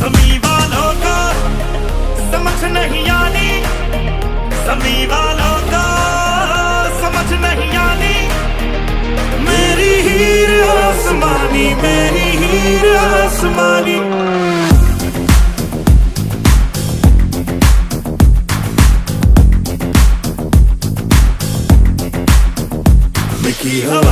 समी वालों को समझ नहीं आनी, समी वालों को समझ नहीं आनी। मेरी हीर आसमानी, मेरी हीर आसमानी। मिठी हवा